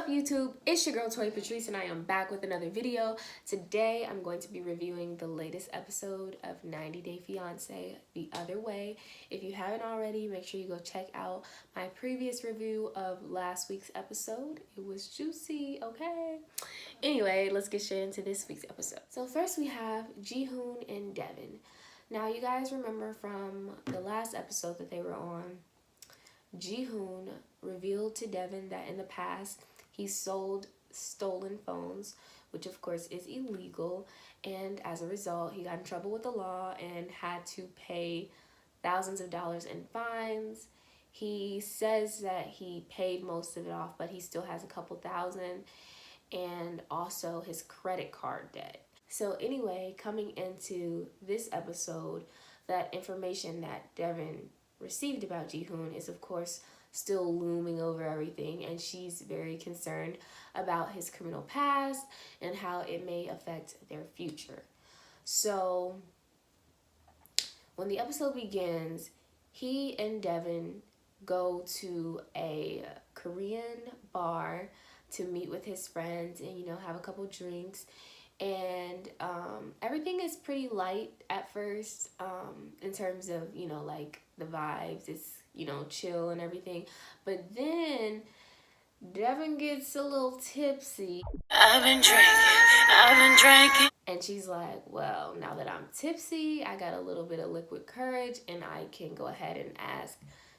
YouTube? It's your girl Tori Patrice and I am back with another video. Today I'm going to be reviewing the latest episode of 90 Day Fiancé, The Other Way. If you haven't already, make sure you go check out my previous review of last week's episode. It was juicy, okay? Anyway, let's get straight into this week's episode. So first we have Jihoon and Deavan. Now you guys remember from the last episode that they were on, Jihoon revealed to Deavan that in the past he sold stolen phones, which of course is illegal, and as a result he got in trouble with the law and had to pay thousands of dollars in fines. He says that he paid most of it off, but he still has a couple thousand, and also his credit card debt. So anyway, coming into this episode, that information that Deavan received about Jihoon is of course still looming over everything, and she's very concerned about his criminal past and how it may affect their future. So when the episode begins, he and Deavan go to a Korean bar to meet with his friends and, have a couple drinks. And everything is pretty light at first, in terms of, like the vibes. It's, chill and everything. But then Deavan gets a little tipsy. I've been drinking. And she's like, well, now that I'm tipsy, I got a little bit of liquid courage and I can go ahead and ask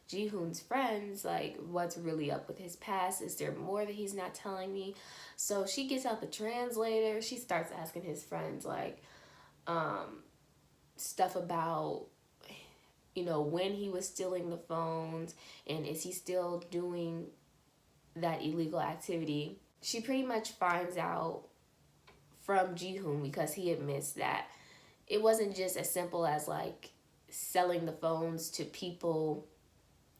Jihoon's friends, like, what's really up with his past? Is there more that he's not telling me? So she gets out the translator. She starts asking his friends, like, stuff about, when he was stealing the phones and is he still doing that illegal activity. She pretty much finds out from Jihoon, because he admits that it wasn't just as simple as, like, selling the phones to people,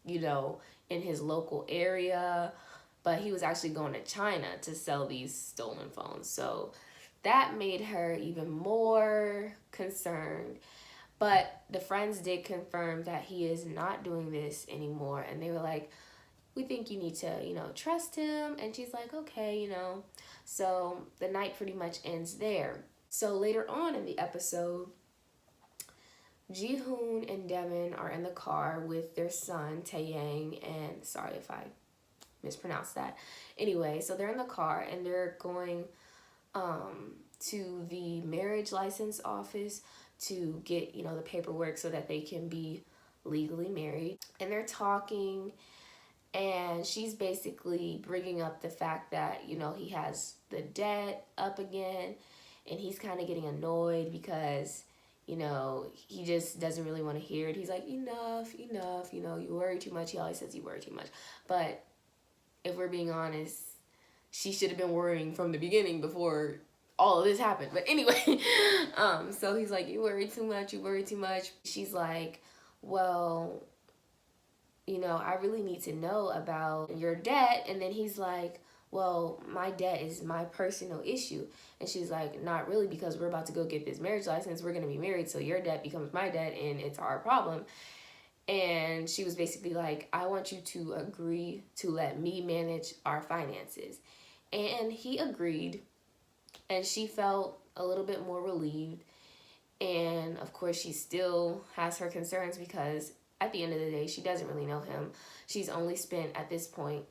in his local area, but he was actually going to China to sell these stolen phones. So that made her even more concerned. But the friends did confirm that he is not doing this anymore, and they were like, we think you need to, trust him. And she's like, okay, So the night pretty much ends there. So later on in the episode, Jihoon and Deavan are in the car with their son, Taeyang, and sorry if I mispronounced that. Anyway, so they're in the car and they're going to the marriage license office to get, the paperwork so that they can be legally married. And they're talking, and she's basically bringing up the fact that, he has the debt up again, and he's kind of getting annoyed because, he just doesn't really want to hear it. He's like, enough, you worry too much. He always says you worry too much. But if we're being honest, she should have been worrying from the beginning before all of this happened. But anyway, so he's like, you worry too much. She's like, well, I really need to know about your debt. And then he's like, well, my debt is my personal issue. And she's like, not really, because we're about to go get this marriage license. We're going to be married, so your debt becomes my debt, and it's our problem. And she was basically like, I want you to agree to let me manage our finances. And he agreed, and she felt a little bit more relieved. And of course, she still has her concerns because at the end of the day, she doesn't really know him. She's only spent, at this point,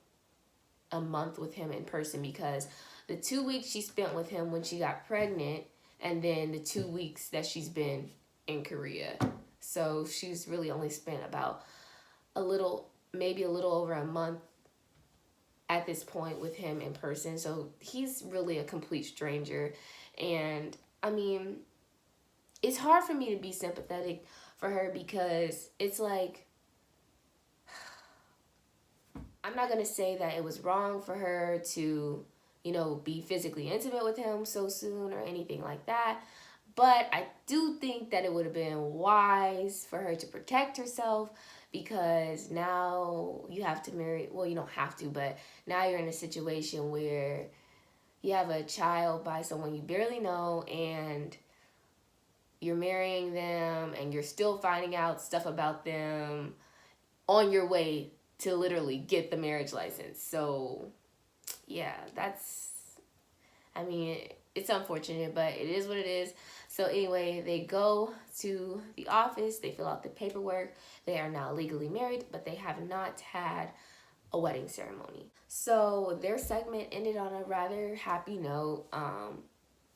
a month with him in person, because the 2 weeks she spent with him when she got pregnant, and then the 2 weeks that she's been in Korea. So she's really only spent about maybe a little over a month at this point with him in person. So he's really a complete stranger. And I mean, it's hard for me to be sympathetic for her, because it's like, I'm not going to say that it was wrong for her to, be physically intimate with him so soon or anything like that. But I do think that it would have been wise for her to protect herself, because now you have to marry, well, you don't have to, but now you're in a situation where you have a child by someone you barely know, and you're marrying them, and you're still finding out stuff about them on your way to literally get the marriage license. So yeah, I mean, it's unfortunate, but it is what it is. So anyway, they go to the office, they fill out the paperwork. They are now legally married, but they have not had a wedding ceremony. So their segment ended on a rather happy note.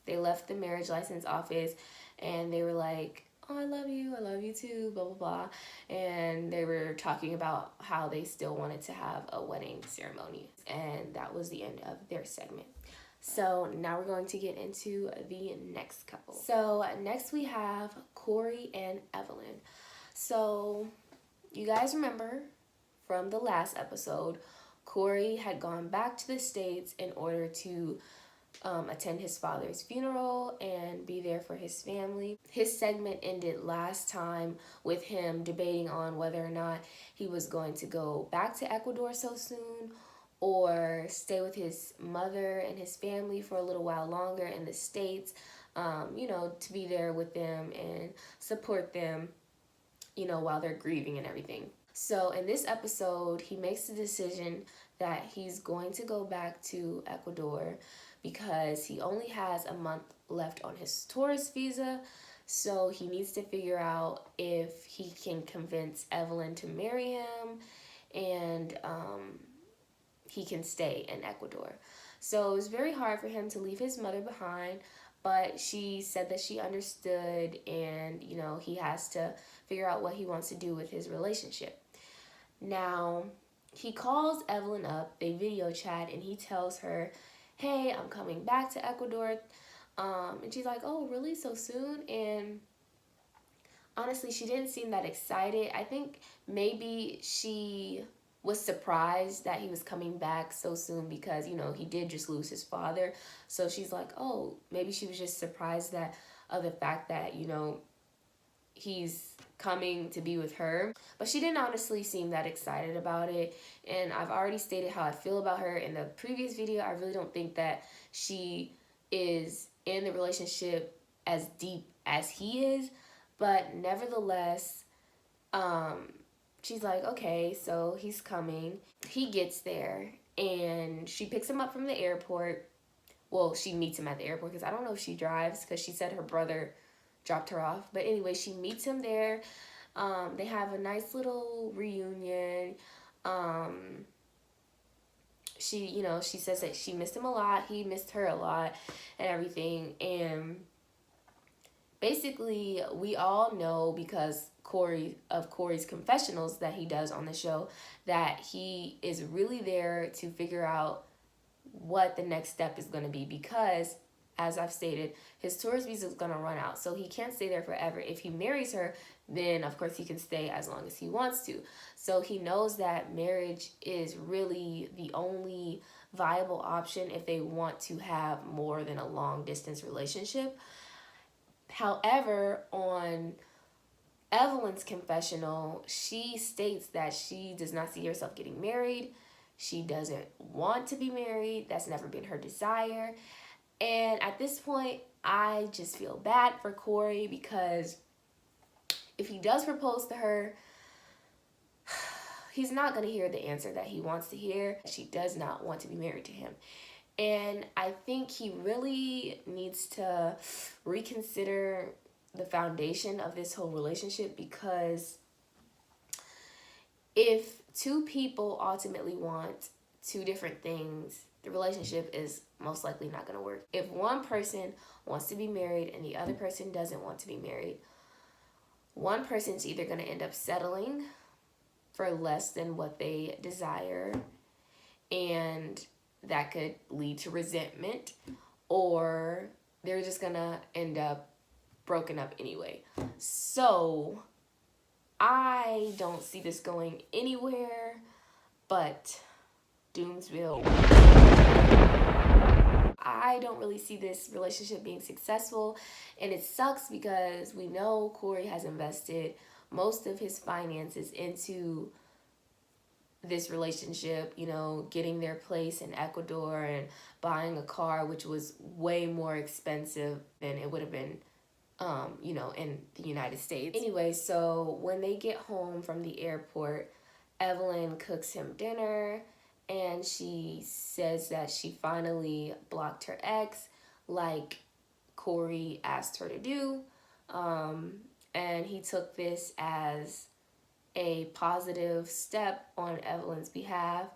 They left the marriage license office and they were like, oh, I love you too, blah, blah, blah. And they were talking about how they still wanted to have a wedding ceremony. And that was the end of their segment. So now we're going to get into the next couple. So next we have Corey and Evelin. So you guys remember from the last episode, Corey had gone back to the States in order to attend his father's funeral and be there for his family. His segment ended last time with him debating on whether or not he was going to go back to Ecuador so soon or stay with his mother and his family for a little while longer in the States, to be there with them and support them, while they're grieving and everything. So in this episode, he makes the decision that he's going to go back to Ecuador because he only has a month left on his tourist visa. So he needs to figure out if he can convince Evelin to marry him and he can stay in Ecuador. So it was very hard for him to leave his mother behind, but she said that she understood and, he has to figure out what he wants to do with his relationship. Now, he calls Evelin up, they video chat, and he tells her, hey, I'm coming back to Ecuador. And she's like, oh, really, so soon? And honestly, she didn't seem that excited. I think maybe she was surprised that he was coming back so soon because, he did just lose his father. So she's like, oh, maybe she was just surprised of the fact that, he's coming to be with her. But she didn't honestly seem that excited about it. And I've already stated how I feel about her in the previous video. I really don't think that she is in the relationship as deep as he is. But nevertheless, she's like, okay, so he's coming. He gets there and she picks him up from the airport. Well, she meets him at the airport because I don't know if she drives because she said her brother dropped her off. But anyway, she meets him there. They have a nice little reunion. She says that she missed him a lot. He missed her a lot and everything. And basically, we all know because Corey's confessionals that he does on the show that he is really there to figure out what the next step is going to be because, as I've stated, his tourist visa is going to run out, so he can't stay there forever. If he marries her, then of course he can stay as long as he wants to. So he knows that marriage is really the only viable option if they want to have more than a long distance relationship. However, on Evelin's confessional, she states that she does not see herself getting married. She doesn't want to be married. That's never been her desire. And at this point, I just feel bad for Corey because if he does propose to her, he's not going to hear the answer that he wants to hear. She does not want to be married to him. And I think he really needs to reconsider the foundation of this whole relationship because if two people ultimately want two different things, the relationship is most likely not going to work. If one person wants to be married and the other person doesn't want to be married, one person's either going to end up settling for less than what they desire, and that could lead to resentment, or they're just going to end up broken up anyway. So I don't see this going anywhere but Doomsville. I don't really see this relationship being successful, and it sucks because we know Corey has invested most of his finances into this relationship, getting their place in Ecuador and buying a car, which was way more expensive than it would have been in the United States. Anyway, so when they get home from the airport, Evelin cooks him dinner and she says that she finally blocked her ex, like Corey asked her to do. And he took this as a positive step on Evelyn's behalf,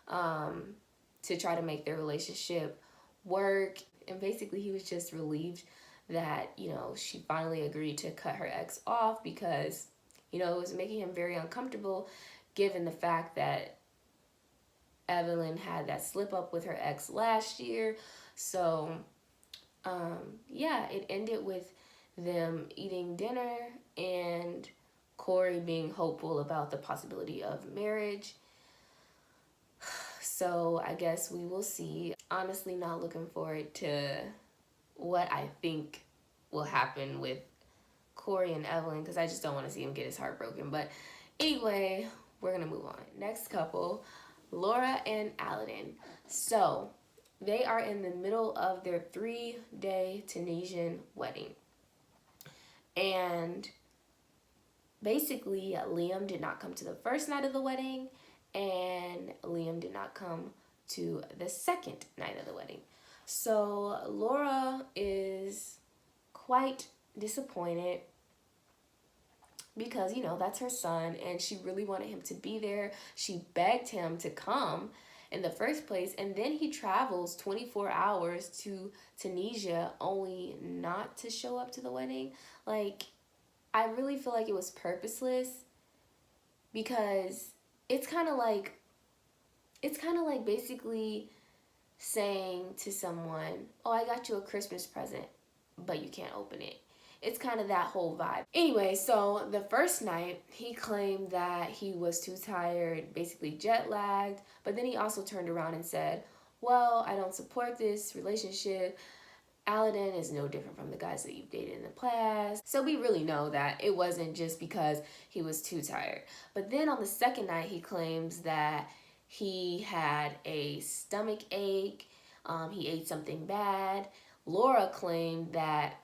to try to make their relationship work. And basically, he was just relieved that, she finally agreed to cut her ex off, because, it was making him very uncomfortable, given the fact that Evelyn had that slip up with her ex last year. So, yeah, it ended with them eating dinner and Corey being hopeful about the possibility of marriage. So I guess we will see. Honestly, not looking forward to what I think will happen with Corey and Evelyn, because I just don't want to see him get his heart broken. But anyway, we're going to move on. Next couple, Laura and Aladin. So they are in the middle of their 3-day Tunisian wedding. And basically, Liam did not come to the first night of the wedding, and Liam did not come to the second night of the wedding. So Laura is quite disappointed, because, that's her son, and she really wanted him to be there. She begged him to come in the first place, and then he travels 24 hours to Tunisia only not to show up to the wedding. Like, I really feel like it was purposeless, because it's kind of like basically saying to someone, oh, I got you a Christmas present, but you can't open it. It's kind of that whole vibe. Anyway, so the first night, he claimed that he was too tired, basically jet lagged, but then he also turned around and said, well, I don't support this relationship. Aladin is no different from the guys that you've dated in the past. So we really know that it wasn't just because he was too tired. But then on the second night, he claims that he had a stomach ache. He ate something bad. Laura claimed that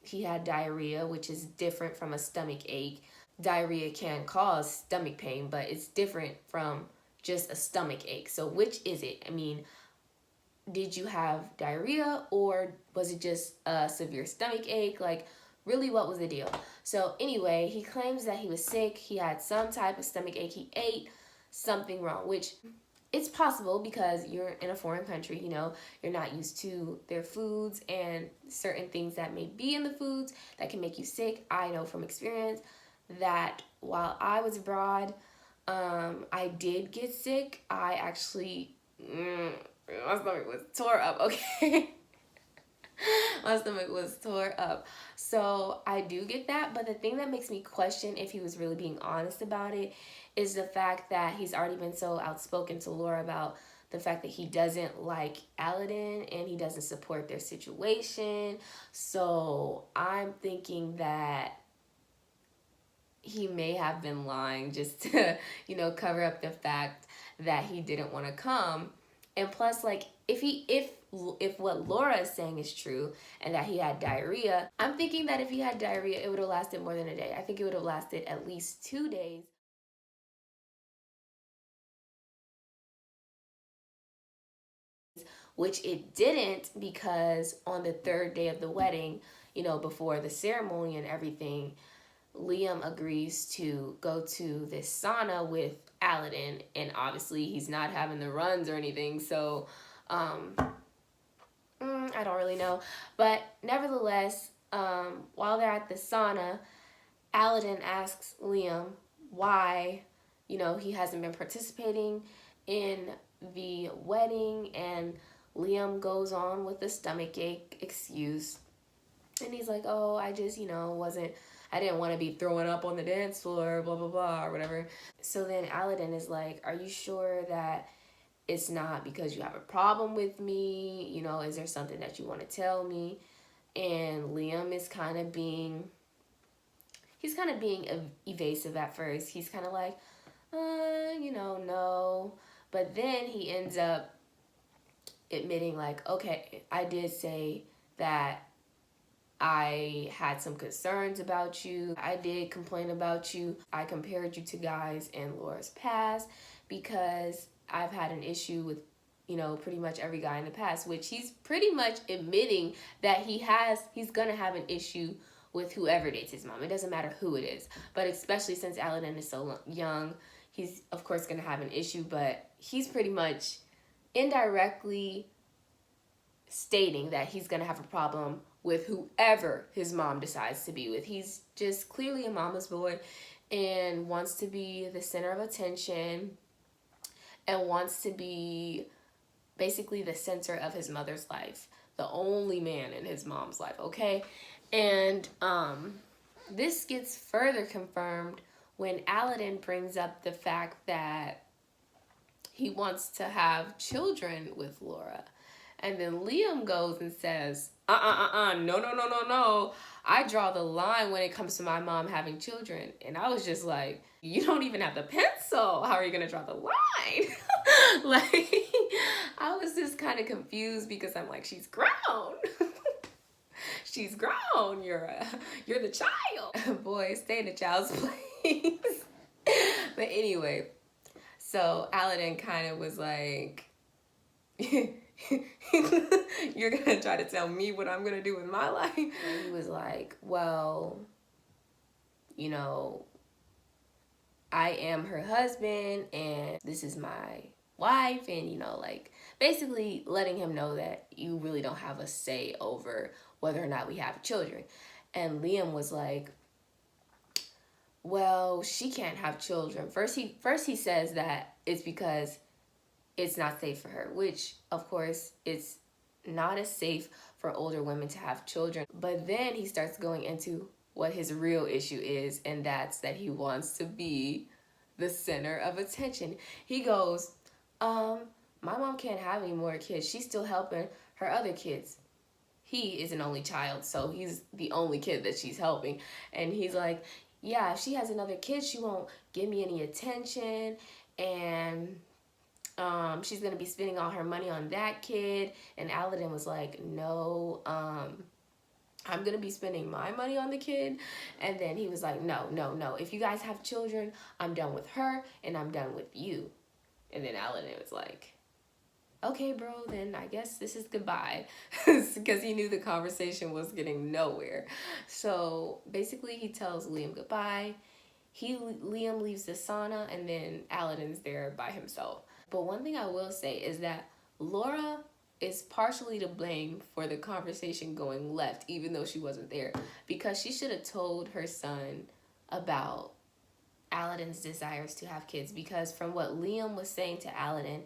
he had diarrhea, which is different from a stomach ache. Diarrhea can cause stomach pain, but it's different from just a stomach ache. So which is it? I mean, did you have diarrhea, or was it just a severe stomach ache? Like, really, what was the deal? So anyway, he claims that he was sick. He had some type of stomach ache. He ate something wrong, which it's possible, because you're in a foreign country, you're not used to their foods and certain things that may be in the foods that can make you sick. I know from experience that while I was abroad, I did get sick. I actually, my stomach was tore up, okay? My stomach was tore up. So I do get that, but the thing that makes me question if he was really being honest about it is the fact that he's already been so outspoken to Laura about the fact that he doesn't like Aladin and he doesn't support their situation. So I'm thinking that he may have been lying just to, cover up the fact that he didn't want to come. And plus, like, if what Laura is saying is true and that he had diarrhea, I'm thinking that if he had diarrhea, it would have lasted more than a day. I think it would have lasted at least 2 days. Which it didn't, because on the 3rd day of the wedding, before the ceremony and everything, Liam agrees to go to this sauna with Aladin, and obviously he's not having the runs or anything, so I don't really know. But nevertheless, while they're at the sauna, Aladin asks Liam why, he hasn't been participating in the wedding, and Liam goes on with the stomachache excuse. And he's like, oh, I just, I didn't want to be throwing up on the dance floor, blah, blah, blah, or whatever. So then Aladin is like, are you sure that it's not because you have a problem with me? Is there something that you want to tell me? And Liam is kind of being evasive at first. He's kind of like, no. But then he ends up admitting, like, okay, I did say that I had some concerns about you. I did complain about you. I compared you to guys in Laura's past because I've had an issue with, pretty much every guy in the past, which he's pretty much admitting that he's gonna have an issue with whoever dates his mom. It doesn't matter who it is, but especially since Aladin is so young, he's of course gonna have an issue, but he's pretty much indirectly stating that he's gonna have a problem with whoever his mom decides to be with. He's just clearly a mama's boy and wants to be the center of attention and wants to be basically the center of his mother's life, the only man in his mom's life, okay? And this gets further confirmed when Aladin brings up the fact that he wants to have children with Laura. And then Liam goes and says, no. I draw the line when it comes to my mom having children. And I was just like, you don't even have the pencil. How are you going to draw the line? Like, I was just kind of confused because I'm like, she's grown. She's grown. You're the child. Boy, stay in the child's place. But anyway, so Aladin kind of was like, you're gonna try to tell me what I'm gonna do with my life? And he was like, well, I am her husband and this is my wife, and like basically letting him know that you really don't have a say over whether or not we have children. And Liam was like, well, she can't have children. First he says that it's because it's not safe for her, which of course it's not as safe for older women to have children. But then he starts going into what his real issue is, and that's that he wants to be the center of attention. He goes, my mom can't have any more kids. She's still helping her other kids. He is an only child, so he's the only kid that she's helping. And he's like, yeah, if she has another kid, she won't give me any attention, and she's gonna be spending all her money on that kid. And Aladin was like, no, I'm gonna be spending my money on the kid. And then he was like, no. If you guys have children, I'm done with her and I'm done with you. And then Aladin was like, okay, bro, then I guess this is goodbye. Because he knew the conversation was getting nowhere. So basically he tells Liam goodbye. Liam leaves the sauna, and then Aladin's there by himself. But one thing I will say is that Laura is partially to blame for the conversation going left, even though she wasn't there, because she should have told her son about Aladin's desires to have kids. Because from what Liam was saying to Aladin,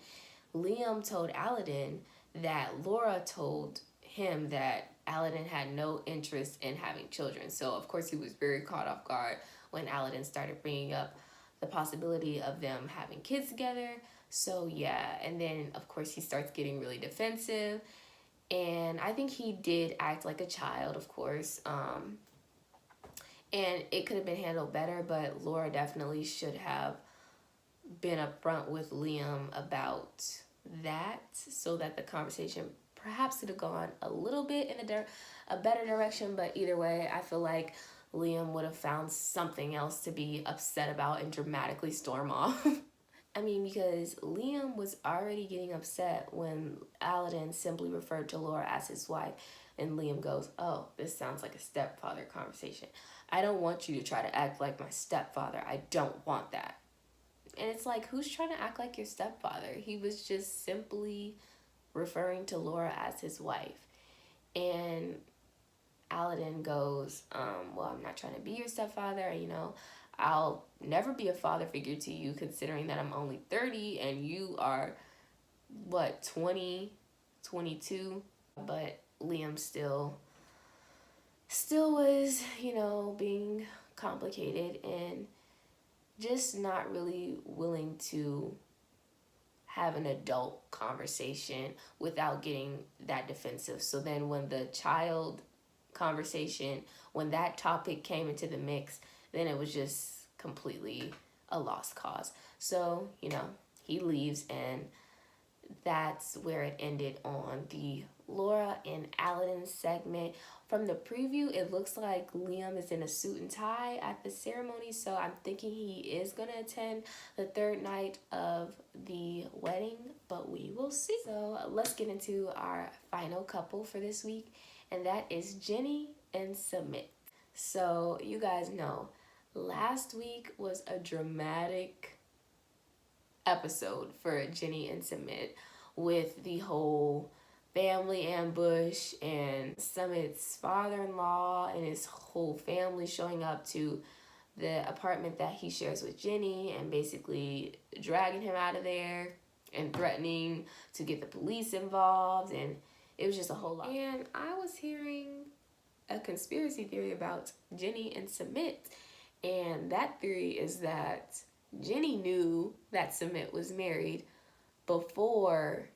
Liam told Aladin that Laura told him that Aladin had no interest in having children. So of course he was very caught off guard when Aladin started bringing up the possibility of them having kids together. So yeah, and then of course he starts getting really defensive, and I think he did act like a child, of course, and it could have been handled better, but Laura definitely should have been upfront with Liam about that, so that the conversation perhaps could have gone a little bit in a better direction. But either way, I feel like Liam would have found something else to be upset about and dramatically storm off. I mean, because Liam was already getting upset when Aladin simply referred to Laura as his wife. And Liam goes, oh, this sounds like a stepfather conversation. I don't want you to try to act like my stepfather. I don't want that. And it's like, who's trying to act like your stepfather? He was just simply referring to Laura as his wife. And Aladin goes, well, I'm not trying to be your stepfather, I'll never be a father figure to you, considering that I'm only 30 and you are, 20, 22? But Liam still was, being complicated and just not really willing to have an adult conversation without getting that defensive. So then when the child conversation, when that topic came into the mix, then it was just completely a lost cause. So, he leaves, and that's where it ended on the Laura and Aladin segment. From the preview, it looks like Liam is in a suit and tie at the ceremony, so I'm thinking he is going to attend the third night of the wedding, but we will see. So let's get into our final couple for this week, and that is Jenny and Sumit. So you guys know, last week was a dramatic episode for Jenny and Sumit with the whole family ambush and Summit's father-in-law and his whole family showing up to the apartment that he shares with Jenny and basically dragging him out of there and threatening to get the police involved, and it was just a whole lot. And I was hearing a conspiracy theory about Jenny and Sumit, and that theory is that Jenny knew that Sumit was married before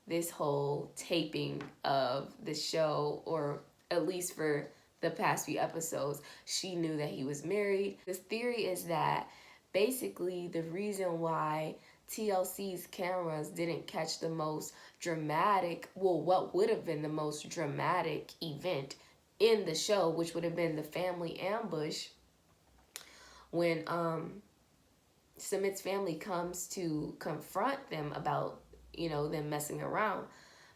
this whole taping of the show, or at least for the past few episodes, she knew that he was married. This theory is that basically the reason why TLC's cameras didn't catch the most dramatic, well, what would have been the most dramatic event in the show, which would have been the family ambush, when Sumit's family comes to confront them about, them messing around.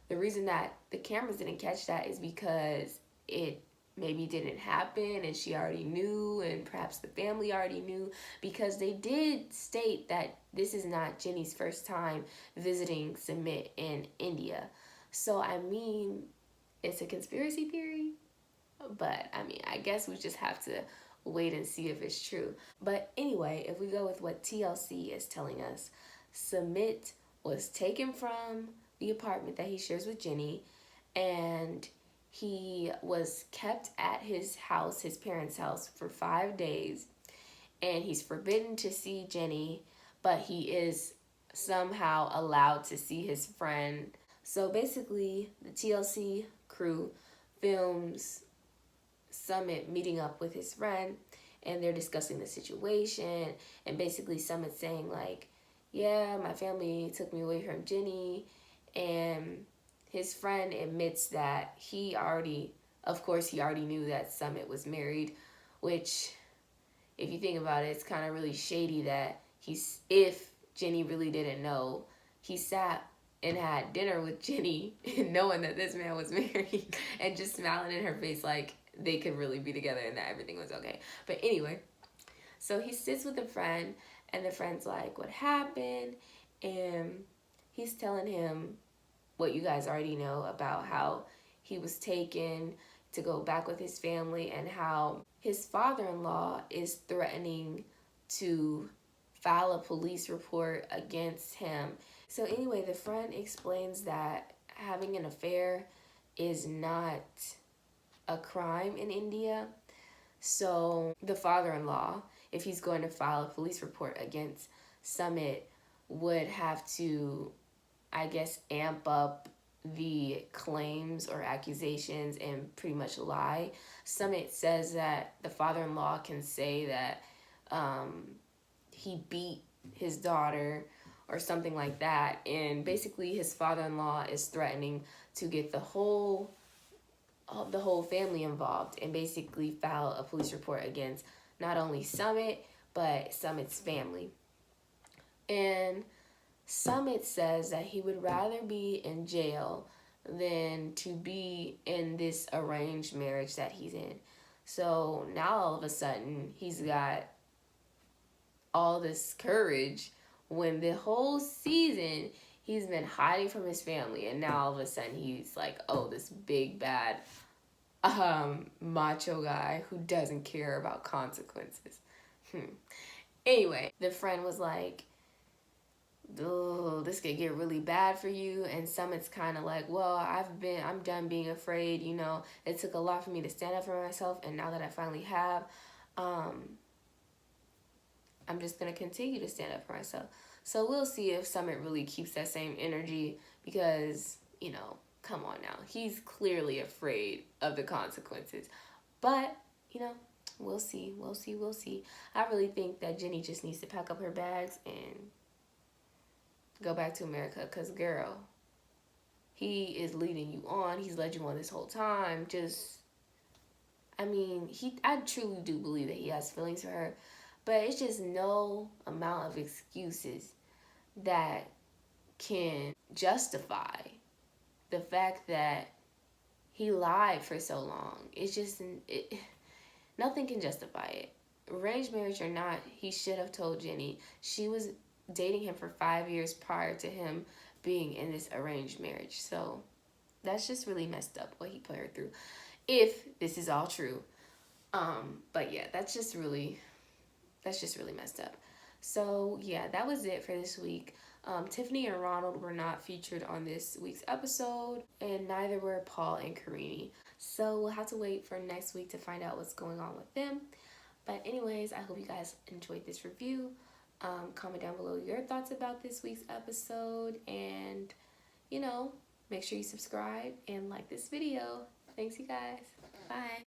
The reason that the cameras didn't catch that is because it maybe didn't happen and she already knew, and perhaps the family already knew, because they did state that this is not Jenny's first time visiting Sumit in India. So, I mean, it's a conspiracy theory, but I mean, I guess we just have to wait and see if it's true. But anyway, if we go with what TLC is telling us, Sumit was taken from the apartment that he shares with Jenny, and he was kept at his house, his parents' house, for 5 days, and he's forbidden to see Jenny, but he is somehow allowed to see his friend. So basically, the TLC crew films Sumit meeting up with his friend, and they're discussing the situation, and basically Sumit saying like, yeah, my family took me away from Jenny, and his friend admits that he already knew that Sumit was married, which, if you think about it, it's kind of really shady that if Jenny really didn't know, he sat and had dinner with Jenny knowing that this man was married and just smiling in her face like they could really be together and that everything was okay. But anyway, so he sits with a friend, and the friend's like, what happened? And he's telling him what you guys already know about how he was taken to go back with his family, and how his father-in-law is threatening to file a police report against him. So anyway, the friend explains that having an affair is not a crime in India. So the father-in-law, if he's going to file a police report against Sumit, would have to, I guess, amp up the claims or accusations and pretty much lie. Sumit says that the father-in-law can say that he beat his daughter or something like that, and basically his father-in-law is threatening to get the whole family involved and basically file a police report against not only Sumit, but Summit's family. And Sumit says that he would rather be in jail than to be in this arranged marriage that he's in. So now all of a sudden he's got all this courage when the whole season he's been hiding from his family, and now all of a sudden he's like, oh, this big bad macho guy who doesn't care about consequences. Anyway, the friend was like, oh, this could get really bad for you. And Summit's kind of like, well, I'm done being afraid. It took a lot for me to stand up for myself, and now that I finally have, I'm just going to continue to stand up for myself. So we'll see if Sumit really keeps that same energy, because, come on now. He's clearly afraid of the consequences. But, we'll see. I really think that Jenny just needs to pack up her bags and go back to America, because, girl, he is leading you on. He's led you on this whole time. I mean, I truly do believe that he has feelings for her, but it's just no amount of excuses that can justify the fact that he lied for so long. It's just, nothing can justify it. Arranged marriage or not, he should have told Jenny. She was dating him for 5 years prior to him being in this arranged marriage. So that's just really messed up what he put her through, if this is all true. But yeah, that's just really messed up. So yeah, that was it for this week. Tiffany and Ronald were not featured on this week's episode, and neither were Paul and Karini. So we'll have to wait for next week to find out what's going on with them. But anyways, I hope you guys enjoyed this review. Comment down below your thoughts about this week's episode, and make sure you subscribe and like this video. Thanks, you guys. Bye.